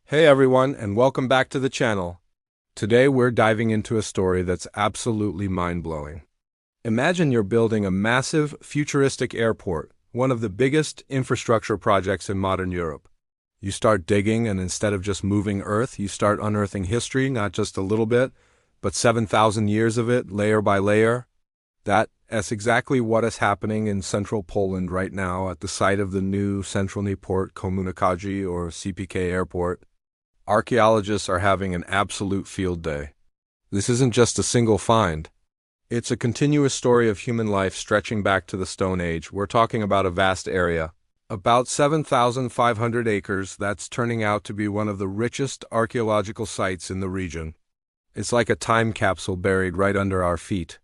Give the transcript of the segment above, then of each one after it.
Hey everyone, and welcome back to the channel. Today we're diving into a story that's absolutely mind-blowing. Imagine you're building a massive, futuristic airport, one of the biggest infrastructure projects in modern Europe. You start digging, and instead of just moving Earth, you start unearthing history, not just a little bit, but 7,000 years of it, layer by layer. That's exactly what is happening in central Poland right now at the site of the new Centralny Port Komunikacji, or CPK airport. Archaeologists are having an absolute field day. This isn't just a single find. It's a continuous story of human life stretching back to the Stone Age. We're talking about a vast area, about 7,500 acres, that's turning out to be one of the richest archaeological sites in the region. It's like a time capsule buried right under our feet.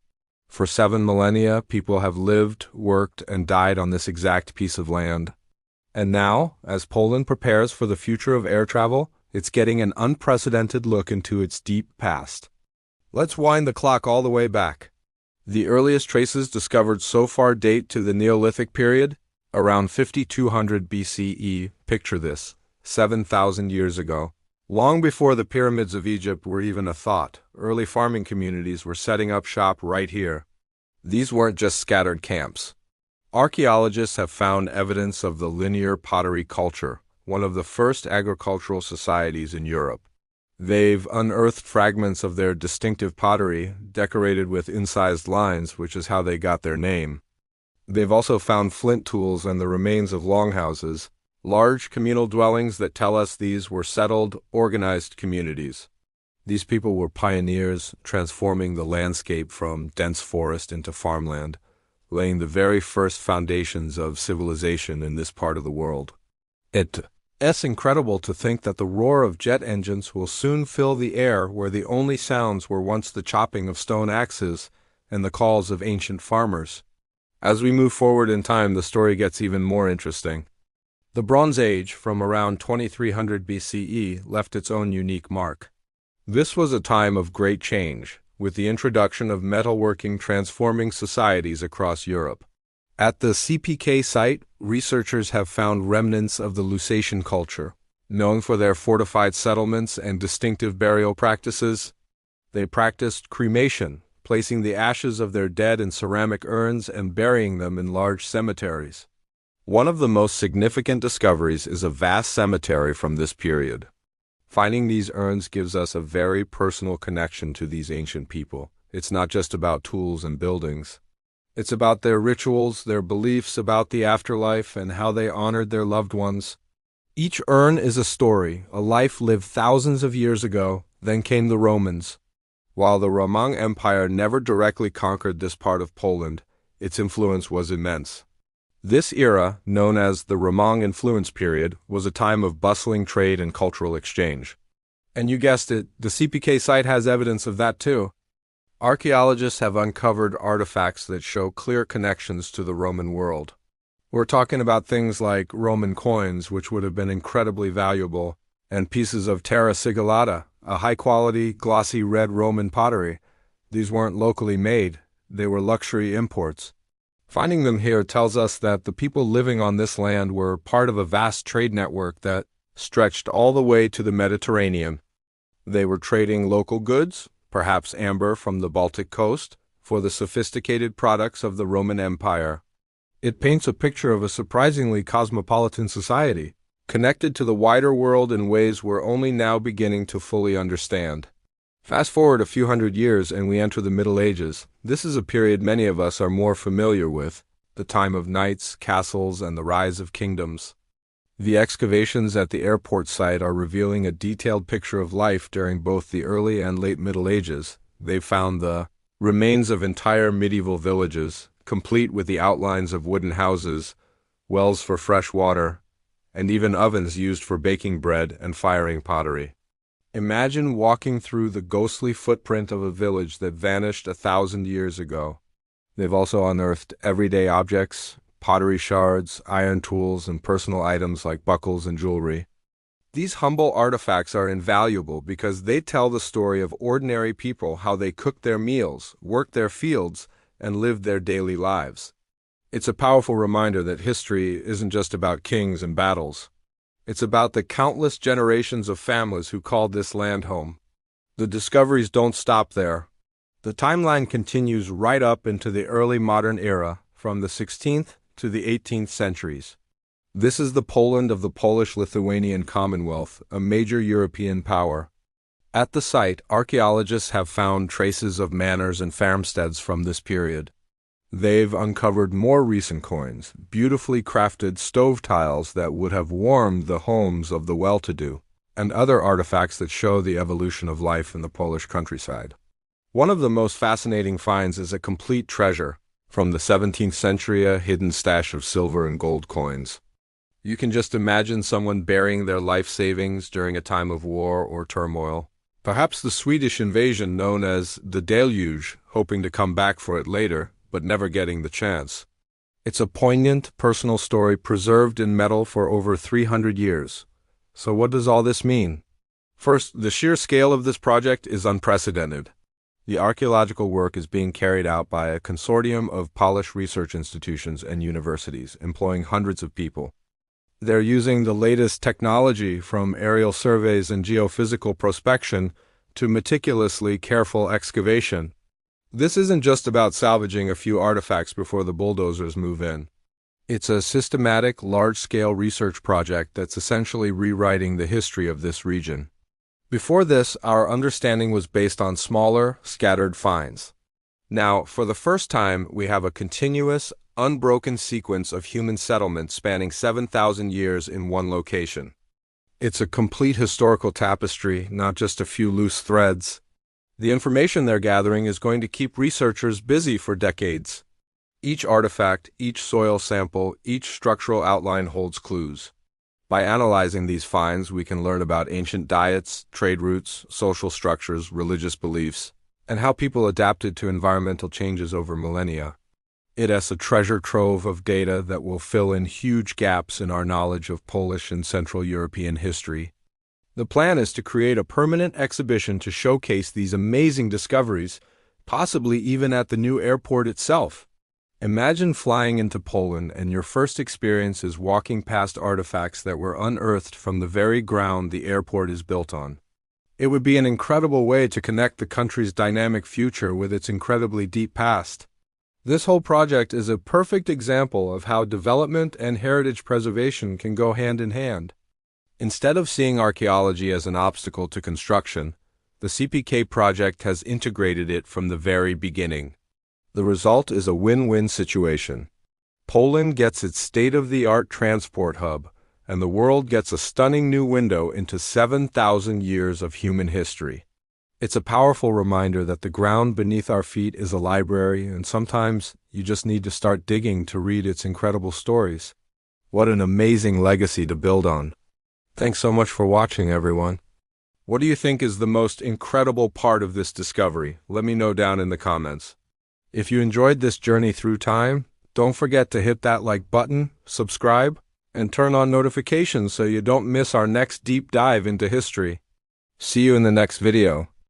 For 7 millennia, people have lived, worked, and died on this exact piece of land. And now, as Poland prepares for the future of air travel, it's getting an unprecedented look into its deep past. Let's wind the clock all the way back. The earliest traces discovered so far date to the Neolithic period, around 5200 BCE. Picture this, 7,000 years ago. Long before the pyramids of Egypt were even a thought, early farming communities were setting up shop right here. These weren't just scattered camps. Archaeologists have found evidence of the linear pottery culture, one of the first agricultural societies in Europe. They've unearthed fragments of their distinctive pottery, decorated with incised lines, which is how they got their name. They've also found flint tools and the remains of longhouses, large communal dwellings that tell us these were settled, organized communities. These people were pioneers, transforming the landscape from dense forest into farmland, laying the very first foundations of civilization in this part of the world. It's incredible to think that the roar of jet engines will soon fill the air where the only sounds were once the chopping of stone axes and the calls of ancient farmers. As we move forward in time, the story gets even more interesting. The Bronze Age, from around 2300 BCE, left its own unique mark. This was a time of great change, with the introduction of metalworking transforming societies across Europe. At the CPK site, researchers have found remnants of the Lusatian culture. Known for their fortified settlements and distinctive burial practices, they practiced cremation, placing the ashes of their dead in ceramic urns and burying them in large cemeteries. One of the most significant discoveries is a vast cemetery from this period. Finding these urns gives us a very personal connection to these ancient people. It's not just about tools and buildings. It's about their rituals, their beliefs about the afterlife, and how they honored their loved ones. Each urn is a story, a life lived thousands of years ago. Then came the Romans. While the Roman Empire never directly conquered this part of Poland, its influence was immense. This era, known as the Roman influence period, was a time of bustling trade and cultural exchange. And you guessed it, the CPK site has evidence of that too. Archaeologists have uncovered artifacts that show clear connections to the Roman world. We're talking about things like Roman coins, which would have been incredibly valuable, and pieces of terra sigillata, a high-quality, glossy red Roman pottery. These weren't locally made, they were luxury imports. Finding them here tells us that the people living on this land were part of a vast trade network that stretched all the way to the Mediterranean. They were trading local goods, perhaps amber from the Baltic coast, for the sophisticated products of the Roman Empire. It paints a picture of a surprisingly cosmopolitan society, connected to the wider world in ways we're only now beginning to fully understand. Fast forward a few hundred years and we enter the Middle Ages. This is a period many of us are more familiar with, the time of knights, castles, and the rise of kingdoms. The excavations at the airport site are revealing a detailed picture of life during both the early and late Middle Ages. They've found the remains of entire medieval villages, complete with the outlines of wooden houses, wells for fresh water, and even ovens used for baking bread and firing pottery. Imagine walking through the ghostly footprint of a village that vanished 1,000 years ago. They've also unearthed everyday objects, pottery shards, iron tools, and personal items like buckles and jewelry. These humble artifacts are invaluable because they tell the story of ordinary people, how they cooked their meals, worked their fields, and lived their daily lives. It's a powerful reminder that history isn't just about kings and battles. It's about the countless generations of families who called this land home. The discoveries don't stop there. The timeline continues right up into the early modern era, from the 16th to the 18th centuries. This is the Poland of the Polish-Lithuanian Commonwealth, a major European power. At the site, archaeologists have found traces of manors and farmsteads from this period. They've uncovered more recent coins, beautifully crafted stove tiles that would have warmed the homes of the well-to-do, and other artifacts that show the evolution of life in the Polish countryside. One of the most fascinating finds is a complete treasure. From the 17th century, a hidden stash of silver and gold coins. You can just imagine someone burying their life savings during a time of war or turmoil. Perhaps the Swedish invasion known as the Deluge, hoping to come back for it later, but never getting the chance. It's a poignant, personal story preserved in metal for over 300 years. So what does all this mean? First, the sheer scale of this project is unprecedented. The archaeological work is being carried out by a consortium of Polish research institutions and universities, employing hundreds of people. They're using the latest technology from aerial surveys and geophysical prospection to meticulously careful excavation. This isn't just about salvaging a few artifacts before the bulldozers move in. It's a systematic, large-scale research project that's essentially rewriting the history of this region. Before this, our understanding was based on smaller, scattered finds. Now, for the first time, we have a continuous, unbroken sequence of human settlement spanning 7,000 years in one location. It's a complete historical tapestry, not just a few loose threads. The information they're gathering is going to keep researchers busy for decades. Each artifact, each soil sample, each structural outline holds clues. By analyzing these finds, we can learn about ancient diets, trade routes, social structures, religious beliefs, and how people adapted to environmental changes over millennia. It's a treasure trove of data that will fill in huge gaps in our knowledge of Polish and Central European history. The plan is to create a permanent exhibition to showcase these amazing discoveries, possibly even at the new airport itself. Imagine flying into Poland and your first experience is walking past artifacts that were unearthed from the very ground the airport is built on. It would be an incredible way to connect the country's dynamic future with its incredibly deep past. This whole project is a perfect example of how development and heritage preservation can go hand in hand. Instead of seeing archaeology as an obstacle to construction, the CPK project has integrated it from the very beginning. The result is a win-win situation. Poland gets its state-of-the-art transport hub, and the world gets a stunning new window into 7,000 years of human history. It's a powerful reminder that the ground beneath our feet is a library, and sometimes you just need to start digging to read its incredible stories. What an amazing legacy to build on. Thanks so much for watching, everyone. What do you think is the most incredible part of this discovery? Let me know down in the comments. If you enjoyed this journey through time, don't forget to hit that like button, subscribe, and turn on notifications so you don't miss our next deep dive into history. See you in the next video.